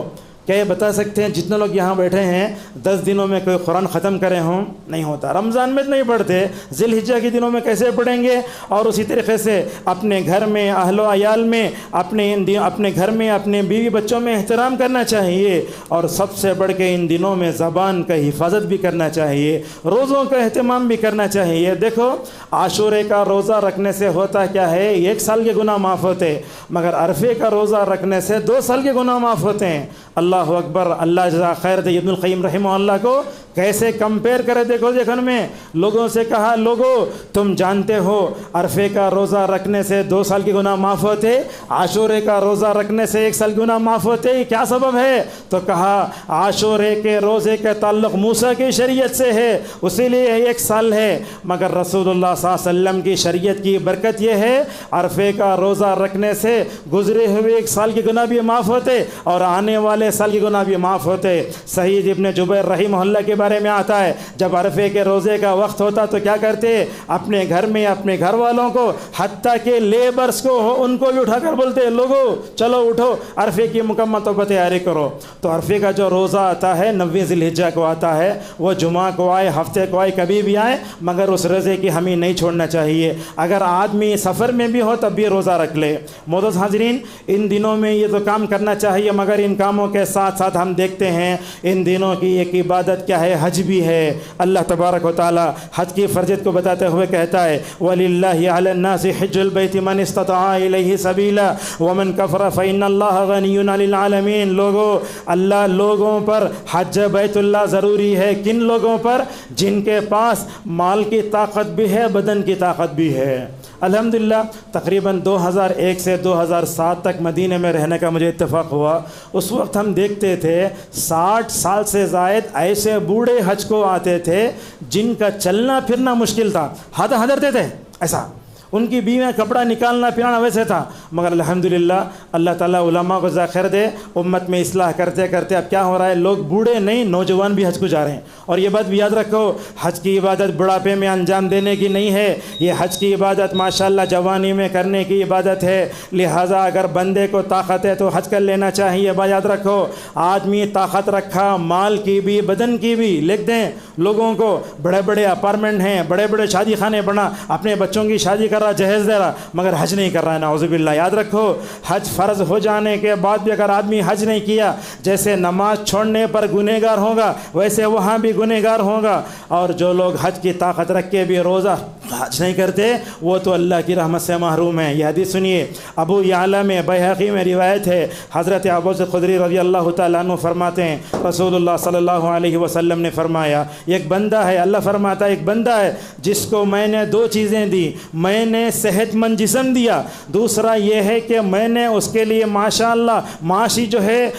کیا یہ بتا سکتے ہیں جتنے لوگ یہاں بیٹھے ہیں 10 دنوں میں کوئی قرآن ختم کرے ہوں؟ نہیں ہوتا۔ رمضان میں نہیں پڑھتے، ذی الحجہ کے دنوں میں کیسے پڑھیں گے؟ اور اسی طریقے سے اپنے گھر میں اہل و عیال میں اپنے گھر میں اپنے بیوی بچوں میں احترام کرنا چاہیے، اور سب سے بڑھ کے ان دنوں میں زبان کا حفاظت بھی کرنا چاہیے، روزوں کا اہتمام بھی کرنا چاہیے۔ دیکھو عاشورے کا روزہ رکھنے سے ہوتا کیا ہے، 1 سال کے گناہ معاف ہوتے، مگر عرفے کا روزہ رکھنے سے 2 سال کے گناہ معاف ہوتے ہیں۔ اللہ اللہ اکبر، اللہ جزا خیر دے ابن القیم رحمہ اللہ کو کیسے کمپیئر کرے دیکھو دیکھن میں لوگوں سے کہا لوگو تم جانتے ہو عرفے کا روزہ رکھنے سے 2 سال کے گناہ معاف ہوتے، عاشورے کا روزہ رکھنے سے 1 سال کے گناہ معاف ہوتے، یہ کیا سبب ہے؟ تو کہا عاشورے کے روزے کا تعلق موسیٰ کی شریعت سے ہے اسی لیے 1 سال ہے، مگر رسول اللہ صلی اللہ علیہ وسلم کی شریعت کی برکت یہ ہے عرفے کا روزہ رکھنے سے گزرے ہوئے 1 سال کے گناہ بھی معاف ہوتے اور آنے والے سال کے گناہ بھی معاف ہوتے۔ سعید ابن جبیر رحمہ اللہ کے بارے میں آتا ہے جب عرفے کے روزے کا وقت ہوتا تو کیا کرتے؟ اپنے گھر میں اپنے گھر والوں کو حتیٰ کہ لیبرز کو ان کو بھی اٹھا کر بولتے لوگو چلو اٹھو عرفے کی مکمل طور پر تیاری کرو۔ تو عرفے کا جو روزہ آتا ہے 9 ذی الحجہ کو آتا ہے، وہ جمعہ کو آئے ہفتے کو آئے کبھی بھی آئے، مگر اس روزے کی ہمیں نہیں چھوڑنا چاہیے۔ اگر آدمی سفر میں بھی ہو تب بھی روزہ رکھ لے۔ معزز حاضرین، ان دنوں میں یہ تو کام کرنا چاہیے، مگر ان کاموں کے ساتھ ساتھ ہم دیکھتے ہیں ان دنوں کی ایک عبادت کیا ہے؟ حج بھی ہے۔ اللہ تبارک و تعالی حج کی فرضیت کو بتاتے ہوئے کہتا ہے وَلِلَّهِ عَلَى النَّاسِ حِجُّ الْبَيْتِ مَنِ اسْتَطَاعَ إِلَيْهِ سَبِيلًا وَمَنْ كَفَرَ فَإِنَّ اللَّهَ غَنِيٌّ عَنِ الْعَالَمِينَ۔ لوگوں اللہ لوگوں پر حج بیت اللہ ضروری ہے۔ کن لوگوں پر؟ جن کے پاس مال کی طاقت بھی ہے، بدن کی طاقت بھی ہے۔ الحمدللہ تقریباً 2001 سے 2007 تک مدینہ میں رہنے کا مجھے اتفاق ہوا۔ اس وقت ہم دیکھتے تھے 60 سال سے زائد ایسے بوڑھے حج کو آتے تھے جن کا چلنا پھرنا مشکل تھا، ہاتھ ہدرتے تھے، ایسا ان کی بیویاں کپڑا نکالنا پھرانا ویسے تھا، مگر الحمدللہ اللہ تعالیٰ علماء کو ذخیر دے، امت میں اصلاح کرتے کرتے اب کیا ہو رہا ہے، لوگ بوڑھے نہیں نوجوان بھی حج کو جا رہے ہیں۔ اور یہ بات بھی یاد رکھو، حج کی عبادت بڑھاپے میں انجام دینے کی نہیں ہے، یہ حج کی عبادت ماشاءاللہ جوانی میں کرنے کی عبادت ہے، لہٰذا اگر بندے کو طاقت ہے تو حج کر لینا چاہیے۔ بات یاد رکھو، آدمی طاقت رکھا مال کی بھی بدن کی بھی، لکھ دیں لوگوں کو بڑے بڑے اپارٹمنٹ ہیں، بڑے بڑے شادی خانے بنا، اپنے بچوں کی شادی کر رہا، جہیز دے رہا، مگر حج نہیں کر رہا ہے، نعوذ باللہ۔ یاد رکھو حج فرض ہو جانے کے بعد بھی اگر آدمی حج نہیں کیا، جیسے نماز چھوڑنے پر گنہگار ہوگا ویسے وہاں بھی گنہگار ہوگا۔ اور جو لوگ حج کی طاقت رکھ کے بھی روزہ حج نہیں کرتے وہ تو اللہ کی رحمت سے محروم ہیں۔ یہ حدیث سنیے، ابو یعلا میں بیہقی میں روایت ہے، حضرت ابو ذر خدری رضی اللہ تعالیٰ عنہ فرماتے ہیں رسول اللہ صلی اللہ علیہ وسلم نے فرمایا ایک بندہ ہے، اللہ فرماتا ہے ایک بندہ ہے جس کو میں نے 2 چیزیں دی، میں نے صحت مند جسم دیا، دوسرا یہ ہے کہ میں نے اس کے لیے ماشاءاللہ معاشی جو ہے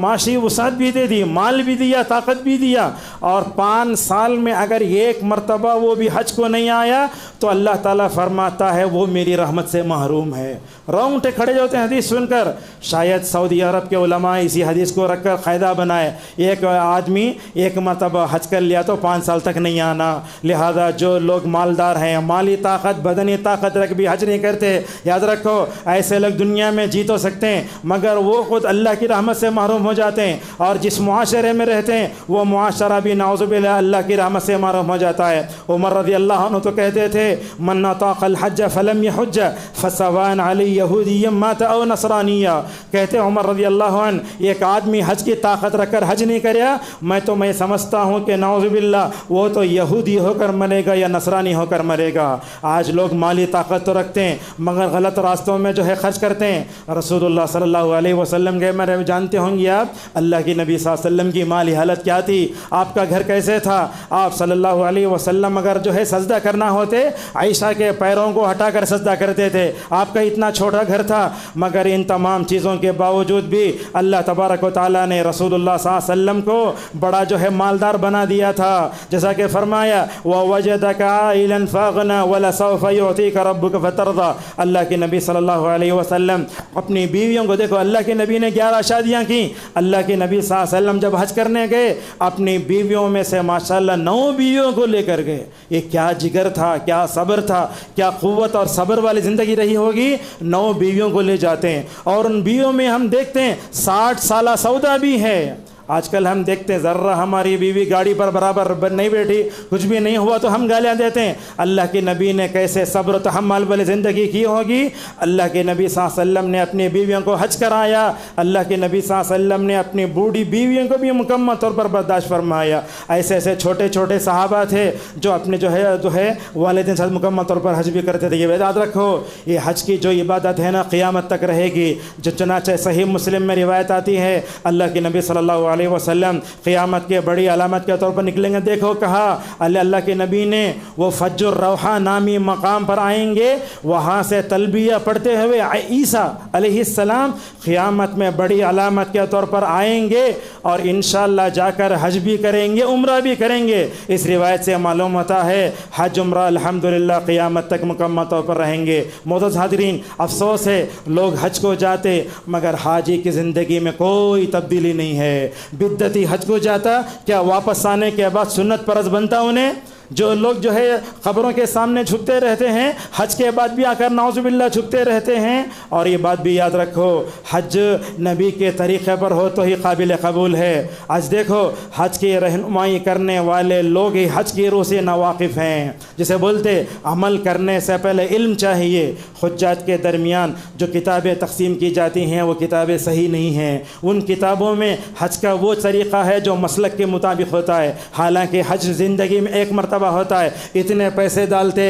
معاشی وسعت بھی دے دی، مال بھی دیا، طاقت بھی دیا، اور 5 سال میں اگر 1 مرتبہ وہ بھی حج کو نہیں آیا تو اللہ تعالیٰ فرماتا ہے وہ میری رحمت سے محروم ہے۔ رونگٹے کھڑے ہوتے ہیں حدیث سن کر۔ شاید سعودی عرب کے علماء اسی حدیث کو رکھ کر قاعدہ بنائے، ایک آدمی 1 مرتبہ حج کر لیا تو 5 سال تک نہیں آنا، لہذا جو لوگ مالدار ہیں، مالی طاقت بدنی طاقت رکھ بھی حج نہیں کرتے، یاد رکھو ایسے لوگ دنیا میں جی تو سکتے ہیں مگر وہ خود اللہ کی رحمت سے محروم ہو جاتے ہیں، اور جس معاشرے میں رہتے ہیں وہ معاشرہ بھی نعوذ باللہ اللہ کی رحمت سے محروم ہو جاتا ہے۔ عمر رضی اللہ عنہ تو کہتے تھے من اطاق الحج فلم يحج فسواء علی یہودی مات او نصرانیہ، کہتے عمر رضی اللہ عنہ ایک آدمی حج کی طاقت رکھ کر حج نہیں کریا میں سمجھتا ہوں کہ نعوذ باللہ وہ تو یہودی ہو کر مرے گا یا نصرانی ہو کر مرے گا۔ آج لوگ مالی طاقت تو رکھتے ہیں مگر غلط راستوں میں جو ہے خرچ کرتے ہیں۔ رسول اللہ صلی اللہ علیہ وسلم کے بارے میں جانتے ہوں گے آپ، اللہ کی نبی صلی اللہ علیہ وسلم کی مالی حالت کیا تھی، آپ کا گھر کیسے تھا۔ آپ صلی اللہ علیہ وسلم اگر جو ہے سجدہ کرنا ہوتے عائشہ کے پیروں کو ہٹا کر سجدہ کرتے تھے، آپ کا اتنا چھوٹا گھر تھا، مگر ان تمام چیزوں کے باوجود بھی اللہ تبارک و تعالیٰ نے رسول اللہ صلی اللہ علیہ وسلم کو بڑا جو ہے مالدار بنا دیا تھا، جیسا کہ فرمایا وَوَجَدَكَ عَائِلًا فَأَغْنَىٰ وَلَسَوْفَ يُعْطِيكَ رَبُّكَ فَتَرْضَىٰ۔ اللہ کے نبی صلی اللہ علیہ وسلم اپنی بیویوں کو دیکھو، اللہ کے نبی نے 11 شادیاں کی، اللہ کے نبی صلی اللہ علیہ وسلم جب حج کرنے گئے اپنی بیویوں میں سے ماشاءاللہ 9 بیویوں کو لے کر گئے۔ یہ کیا جگر تھا، کیا صبر تھا، کیا قوت اور صبر والی زندگی رہی ہوگی، 9 بیویوں کو لے جاتے ہیں، اور ان بیویوں میں ہم دیکھتے ہیں 60 سالہ سودا بھی ہے، آج کل ہم دیکھتے ہیں ذرہ ہماری بیوی گاڑی پر برابر نہیں بیٹھی، کچھ بھی نہیں ہوا تو ہم گالیاں دیتے ہیں۔ اللہ کے نبی نے کیسے صبر و تحمل والی زندگی کی ہوگی؟ اللہ کے نبی صلی اللہ علیہ وسلم نے اپنی بیویوں کو حج کرایا، اللہ کے نبی صلی اللہ علیہ وسلم نے اپنی بوڑھی بیویوں کو بھی مکمل طور پر برداشت فرمایا۔ ایسے ایسے چھوٹے چھوٹے صحابہ تھے جو اپنے جو ہے والدین ساتھ مکمل طور پر حج بھی کرتے تھے۔ یہ یاد رکھو، یہ حج کی جو عبادت ہے نا قیامت تک رہے گی۔ جو چنانچہ صحیح مسلم میں روایت آتی ہے، اللہ کے نبی صلی اللہ علیہ وسلم قیامت کے بڑی علامت کے طور پر نکلیں گے۔ دیکھو کہا اللہ کے نبی نے وہ فج الروحہ نامی مقام پر آئیں گے، وہاں سے تلبیہ پڑھتے ہوئے عیسیٰ علیہ السلام قیامت میں بڑی علامت کے طور پر آئیں گے اور انشاءاللہ جا کر حج بھی کریں گے، عمرہ بھی کریں گے۔ اس روایت سے معلوم ہوتا ہے حج عمرہ الحمدللہ قیامت تک مکمل طور پر رہیں گے۔ معزز حاضرین، افسوس ہے لوگ حج کو جاتے مگر حاجی کی زندگی میں کوئی تبدیلی نہیں ہے۔ بدعتی حج کو جاتا، کیا واپس آنے کے بعد سنت پرست بنتا انہیں؟ جو لوگ جو ہے قبروں کے سامنے جھکتے رہتے ہیں، حج کے بعد بھی آ کر نعوذ باللہ جھکتے رہتے ہیں۔ اور یہ بات بھی یاد رکھو، حج نبی کے طریقے پر ہو تو ہی قابل قبول ہے۔ آج دیکھو حج کی رہنمائی کرنے والے لوگ ہی حج کی روح سے ناواقف ہیں، جسے بولتے عمل کرنے سے پہلے علم چاہیے۔ حجاج کے درمیان جو کتابیں تقسیم کی جاتی ہیں وہ کتابیں صحیح نہیں ہیں۔ ان کتابوں میں حج کا وہ طریقہ ہے جو مسلک کے مطابق ہوتا ہے، حالانکہ حج زندگی میں ایک مرتبہ ہوتا ہے۔ اتنے پیسے ڈالتے،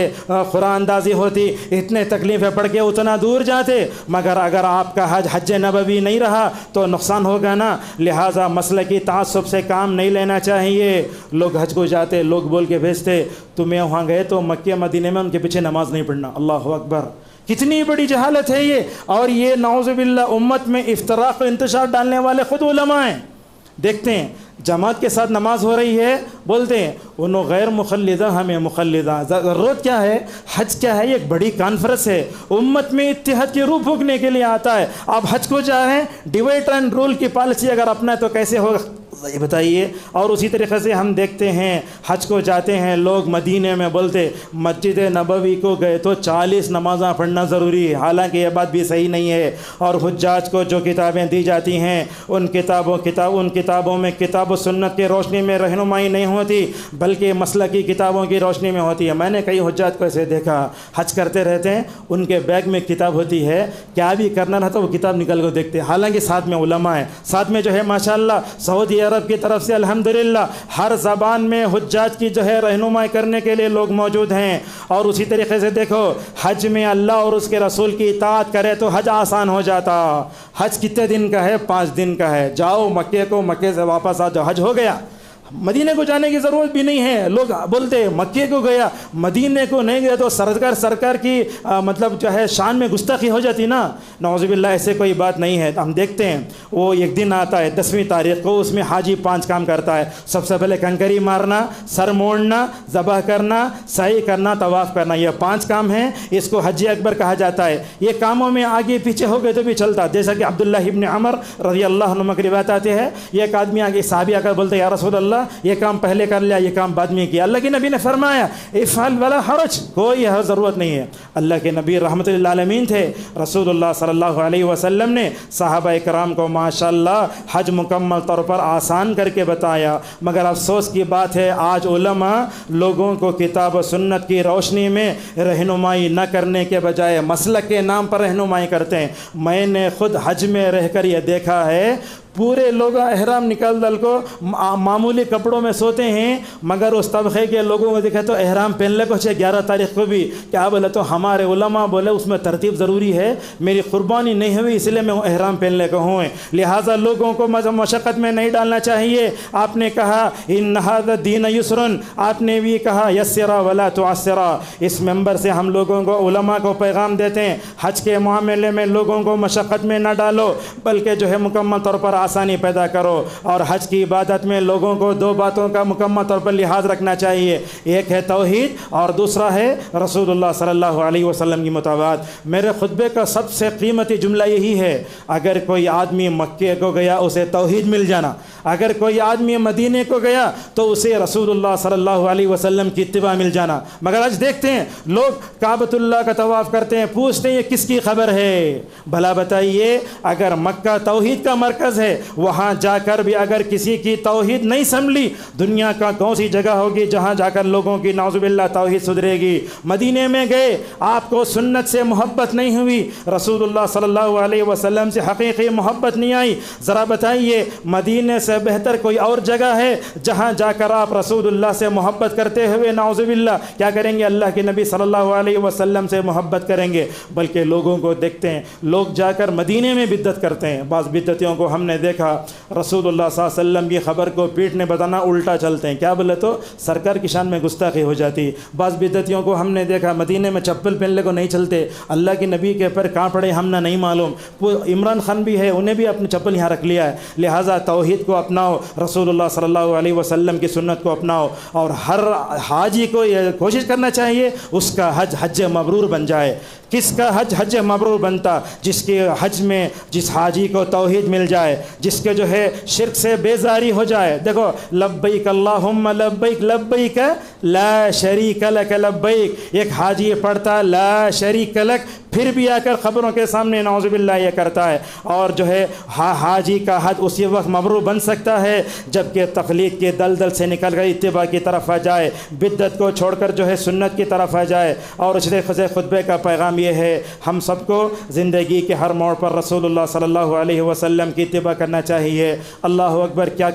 قرآن اندازی ہوتی، اتنے تکلیفیں پڑھ کے اتنا دور جاتے، مگر اگر آپ کا حج نبوی نہیں رہا تو نقصان ہوگا نا۔ لہٰذا مسلکی تعصب سے کام نہیں لینا چاہیے۔ لوگ حج کو جاتے، لوگ بول کے بھیجتے تمہیں وہاں گئے تو مکہ مدینے میں ان کے پیچھے نماز نہیں پڑھنا۔ اللہ اکبر، کتنی بڑی جہالت ہے یہ۔ اور یہ نعوذ باللہ امت میں افتراق و انتشار ڈالنے والے خود علماء ہیں۔ دیکھتے ہیں جماعت کے ساتھ نماز ہو رہی ہے، بولتے ہیں انہوں غیر مخلدہ ہمیں مخلدہ۔ ضرورت کیا ہے؟ حج کیا ہے؟ یہ ایک بڑی کانفرنس ہے، امت میں اتحاد کی روح پھونکنے کے لیے آتا ہے۔ آپ حج کو جا رہے ہیں، ڈیوائڈ اینڈ رول کی پالیسی اگر اپنا ہے تو کیسے ہوگا یہ بتائیے۔ اور اسی طریقے سے ہم دیکھتے ہیں حج کو جاتے ہیں لوگ مدینے میں، بولتے مسجد نبوی کو گئے تو 40 نمازاں پڑھنا ضروری ہے، حالانکہ یہ بات بھی صحیح نہیں ہے۔ اور حجاج کو جو کتابیں دی جاتی ہیں ان کتابوں میں کتاب و سنت کی روشنی میں رہنمائی نہیں ہوتی، بلکہ مسلکی کتابوں کی روشنی میں ہوتی ہے۔ میں نے کئی حجاج کو ایسے دیکھا، حج کرتے رہتے ہیں، ان کے بیگ میں کتاب ہوتی ہے، کیا بھی کرنا رہتا وہ کتاب نکل کر دیکھتے ہیں، حالانکہ ساتھ میں علماء ہیں، ساتھ میں جو ہے ماشاءاللہ سعودی عرب کی طرف سے الحمدللہ ہر زبان میں حجاج کی جو ہے رہنمائی کرنے کے لیے لوگ موجود ہیں۔ اور اسی طریقے سے دیکھو حج میں اللہ اور اس کے رسول کی اطاعت کرے تو حج آسان ہو جاتا۔ حج کتنے دن کا ہے؟ 5 دن کا ہے۔ جاؤ مکے کو، مکے سے واپس آ جاؤ، حج ہو گیا۔ مدینے کو جانے کی ضرورت بھی نہیں ہے۔ لوگ بولتے مکے کو گیا، مدینے کو نہیں گیا تو سرکار کی مطلب جو ہے شان میں گستاخی ہو جاتی نا۔ نعوذ باللہ ایسے کوئی بات نہیں ہے۔ ہم دیکھتے ہیں وہ ایک دن آتا ہے 10ویں تاریخ کو، اس میں حاجی 5 کام کرتا ہے۔ سب سے پہلے کنکری مارنا، سر موڑنا، ذبح کرنا، سعی کرنا، طواف کرنا، یہ 5 کام ہیں۔ اس کو حج اکبر کہا جاتا ہے۔ یہ کاموں میں آگے پیچھے ہو گئے تو بھی چلتا، جیسا کہ عبداللہ ابن عمر رضی اللہ عنہ کی روایت آتی ہے، یہ ایک آدمی آگے صحابی آ کر بولتے یا رسول اللہ یہ کام پہلے کر لیا، یہ کام بعد میں کیا۔ اللہ کے نبی نے فرمایا افعل ولا حرج، کوئی ضرورت نہیں ہے۔ اللہ کے نبی رحمت للعالمین تھے، رسول اللہ صلی اللہ علیہ وسلم نے صحابہ کرام کو ماشاءاللہ حج مکمل طور پر آسان کر کے بتایا۔ مگر افسوس کی بات ہے آج علماء لوگوں کو کتاب و سنت کی روشنی میں رہنمائی نہ کرنے کے بجائے مسلک کے نام پر رہنمائی کرتے ہیں۔ میں نے خود حج میں رہ کر یہ دیکھا ہے، پورے لوگ احرام نکال دل کو معمولی کپڑوں میں سوتے ہیں، مگر اس طبقے کے لوگوں کو دیکھے تو احرام پہن لے کو 11 تاریخ کو بھی کیا بولے تو ہمارے علماء بولے اس میں ترتیب ضروری ہے، میری قربانی نہیں ہوئی اس لیے میں احرام پہن لے کو ہوں، لہٰذا لوگوں کو مشقت میں نہیں ڈالنا چاہیے۔ آپ نے کہا ان ھذا الدین یسر، آپ نے بھی کہا یسرا ولا تعسرا۔ اس ممبر سے ہم لوگوں کو علماء کو پیغام دیتے ہیں حج کے معاملے میں لوگوں کو مشقت میں نہ ڈالو، بلکہ جو ہے مکمل طور پر آسانی پیدا کرو۔ اور حج کی عبادت میں لوگوں کو 2 باتوں کا مکمل طور پر لحاظ رکھنا چاہیے، ایک ہے توحید اور دوسرا ہے رسول اللہ صلی اللہ علیہ وسلم کی مطابقت۔ میرے خطبے کا سب سے قیمتی جملہ یہی ہے، اگر کوئی آدمی مکے کو گیا اسے توحید مل جانا، اگر کوئی آدمی مدینے کو گیا تو اسے رسول اللہ صلی اللہ علیہ وسلم کی اتباع مل جانا۔ مگر آج دیکھتے ہیں لوگ کعبۃ اللہ کا طواف کرتے ہیں، پوچھتے ہیں یہ کس کی خبر ہے؟ بھلا بتائیے، اگر مکہ توحید کا مرکز ہے وہاں جا کر بھی اگر کسی کی توحید نہیں سنبھلی، دنیا کا کون سی جگہ ہوگی جہاں جا کر لوگوں کی نعوذ باللہ توحید سدھرے گی؟ مدینے میں گئے، آپ کو سنت سے محبت نہیں ہوئی، رسول اللہ صلی اللہ علیہ وسلم سے حقیقی محبت نہیں آئی، ذرا بتائیے مدینے سے بہتر کوئی اور جگہ ہے جہاں جا کر آپ رسول اللہ سے محبت کرتے ہوئے نعوذ باللہ کیا کریں گے؟ اللہ کے نبی صلی اللہ علیہ وسلم سے محبت کریں گے۔ بلکہ لوگوں کو دیکھتے ہیں، لوگ جا کر مدینے میں بدعت کرتے ہیں۔ بعض بدعتیوں کو ہم نے دیکھا رسول اللہ صلی اللہ علیہ وسلم کی خبر کو پیٹنے بتانا الٹا چلتے ہیں، کیا بولے تو سرکار کی شان میں گستاخی ہو جاتی۔ بعض بدعتیوں کو ہم نے دیکھا مدینے میں چپل پہننے کو نہیں چلتے، اللہ کے نبی کے پر کہاں پڑے ہم نے نہیں معلوم۔ وہ عمران خان بھی ہے، انہیں بھی اپنی چپل یہاں رکھ لیا ہے۔ لہٰذا توحید کو اپناؤ، رسول اللہ صلی اللہ علیہ وسلم کی سنت کو اپناؤ، اور ہر حاجی کو یہ کوشش کرنا چاہیے اس کا حج حج مبرور بن جائے۔ کس کا حج حج مبرور بنتا؟ جس کے حج میں جس حاجی کو توحید مل جائے، جس کے جو ہے شرک سے بیزاری ہو جائے۔ دیکھو لبیک اللہم لبیک لبیک لا شریک لک لبیک، ایک حاجی پڑھتا لا شریک لک، پھر بھی آ کر خبروں کے سامنے نعوذ باللہ یہ کرتا ہے، اور جو ہے حاجی کا حج اسی وقت مبرور بن سکتا ہے جب کہ تقلید کے دلدل سے نکل کر اتباع کی طرف آ جائے، بدعت کو چھوڑ کر جو ہے سنت کی طرف آ جائے۔ اور اس خطبے کا پیغام یہ ہے ہم سب کو زندگی کے ہر موڑ پر رسول اللہ صلی اللہ علیہ وسلم کی اتباع کرنا چاہیے۔ اللہ اکبر، کیا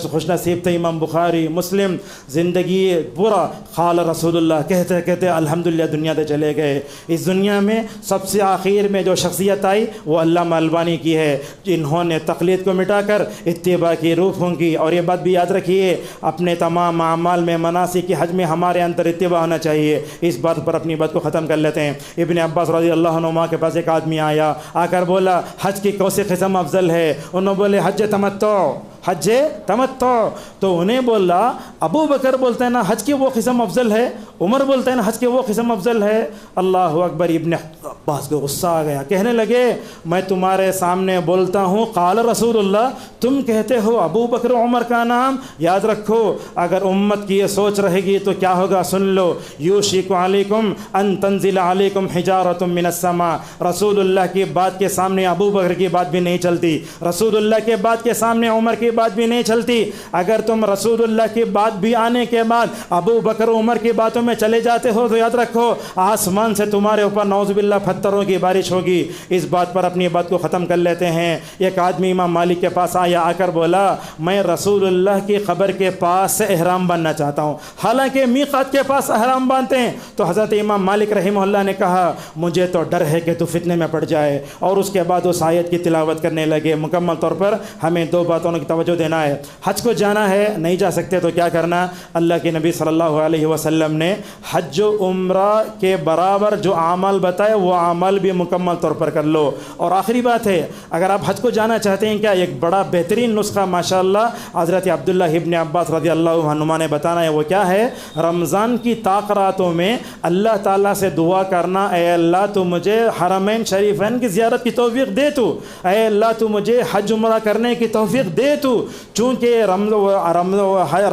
خوش نصیب تھے امام بخاری مسلم، زندگی پورا قال رسول اللہ کہتے کہتے الحمدللہ دنیا سے چلے گئے۔ اس دنیا میں سب سے آخر میں جو شخصیت آئی وہ علامہ البانی کی ہے، جنہوں نے تقلید کو مٹا کر اتباع کی روح پھونکی۔ اور یہ بات بھی یاد رکھیے اپنے تمام اعمال میں مناسک کی حج میں ہمارے اندر اتباع ہونا چاہیے۔ اس بات پر اپنی بات کو ختم کر لیتے ہیں۔ ابن عباس رضی اللہ عنہما کے پاس ایک آدمی آیا، آ کر بولا حج کی کون سی قسم افضل ہے؟ انہوں بولے حج تمتع، حج تمتع۔ تو انہیں بولا ابو بکر بولتے ہیں نا حج کی وہ قسم افضل ہے، عمر بولتے ہیں نا حج کی وہ قسم افضل ہے۔ اللہ اکبر، ابن عباس کو غصہ آ گیا، کہنے لگے میں تمہارے سامنے بولتا ہوں قال رسول اللہ، تم کہتے ہو ابو بکر عمر کا نام۔ یاد رکھو اگر امت کی یہ سوچ رہے گی تو کیا ہوگا، سن لو، یوشک علیکم ان تنزل علیکم حجارۃ من السماء۔ رسول اللہ کی بات کے سامنے ابو بکر کی بات بھی نہیں چلتی، رسول اللہ کے بات کے سامنے عمر کی بات بھی نہیں چلتی۔ اگر تم رسول اللہ کی بات بھی آنے کے بعد ابو بکر عمر کی باتوں میں چلے جاتے ہو تو یاد رکھو آسمان سے تمہارے اوپر نعوذ باللہ پتھروں کی بارش ہوگی۔ اس بات پر اپنی بات کو ختم کر لیتے ہیں۔ ایک آدمی امام مالک کے پاس آیا، آ کر بولا میں رسول اللہ کی قبر کے پاس سے احرام باندھنا چاہتا ہوں، حالانکہ میقات کے پاس احرام باندھتے ہیں۔ تو حضرت امام مالک رحمہ اللہ نے کہا مجھے تو ڈر ہے کہ تو فتنے میں پڑ جائے، اور اس کے بعد اس آیت کی تلاوت کرنے لگے۔ مکمل طور پر ہمیں دو باتوں کی توجہ دینا ہے۔ حج کو جانا ہے، نہیں جا سکتے تو کیا کرنا؟ اللہ کے نبی صلی اللہ علیہ وسلم نے حج و عمرہ کے برابر جو اعمال بتائے وہ اعمال بھی مکمل طور پر کر لو۔ اور آخری بات ہے، اگر آپ حج کو جانا چاہتے ہیں، کیا ایک بڑا بہترین نسخہ ماشاءاللہ حضرت عبداللہ ابن عباس رضی اللہ عنہما نے بتانا ہے، وہ کیا ہے؟ رمضان کی تاخراتوں میں اللہ تعالیٰ سے دعا کرنا، اے اللہ تو مجھے حرمین شریفین کی زیارت کی توفیق دے، تو اے اللہ تو مجھے حج عمرہ کرنے کی توفیق دے تو۔ چونکہ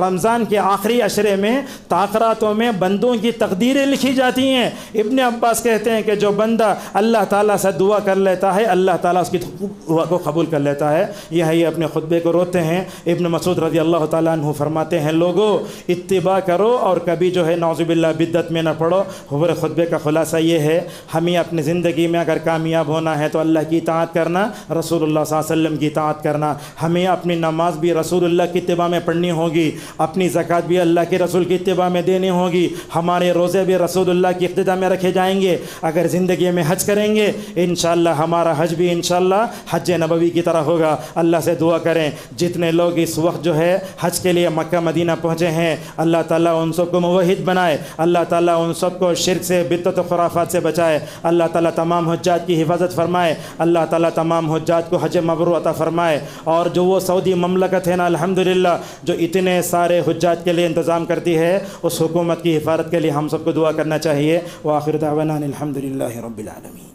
رمضان کے آخری عشرے میں تاخراتوں میں بندوں کی تقدیریں لکھی جاتی ہیں۔ ابن عباس کہتے ہیں کہ جو بندہ اللہ تعالیٰ سے دعا کر لیتا ہے اللہ تعالیٰ اس کی دعا کو قبول کر لیتا ہے۔ یہی اپنے خطبے کو روتے ہیں۔ ابن مسعود رضی اللہ تعالیٰ عنہ فرماتے ہیں لوگو اتباع کرو اور کبھی جو ہے نعوذ باللہ بدعت میں نہ پڑو۔ ہمارے خطبے کا خلاصہ یہ ہے ہمیں اپنی زندگی میں اگر کامیاب ہونا ہے تو اللہ کی اطاعت کرنا، رسول اللہ صلی اللہ علیہ وسلم کی اطاعت کرنا۔ ہمیں اپنی نماز بھی رسول اللہ کی اتباع میں پڑھنی ہوگی، اپنی زکوٰۃ بھی اللہ کے رسول کی اتباع میں دینی ہوگی، ہمارے روزے بھی رسول اللہ کی اقتداء میں رکھے جائیں گے۔ اگر زندگی میں حج کریں گے انشاءاللہ ہمارا حج بھی انشاءاللہ حج نبوی کی طرح ہوگا۔ اللہ سے دعا کریں جتنے لوگ اس وقت جو ہے حج کے لیے مکہ مدینہ پہنچے ہیں اللہ تعالیٰ ان سب کو موحد بنائے، اللہ تعالیٰ ان سب کو شرک سے بدعت و خرافات سے بچائے، اللہ تعالیٰ تمام حجاج کی حفاظت فرمائے، اللہ تعالیٰ تمام حجاج کو حج مبرور عطا فرمائے۔ اور جو وہ سعودی مملکت ہے نا الحمدللہ جو اتنے سارے حجاج کے لیے انتظام کرتی ہے، اس حکومت کی حفاظت کے لیے ہم سب کو دعا کرنا چاہیے۔ وآخر دعوانا الحمدللہ رب العالمین۔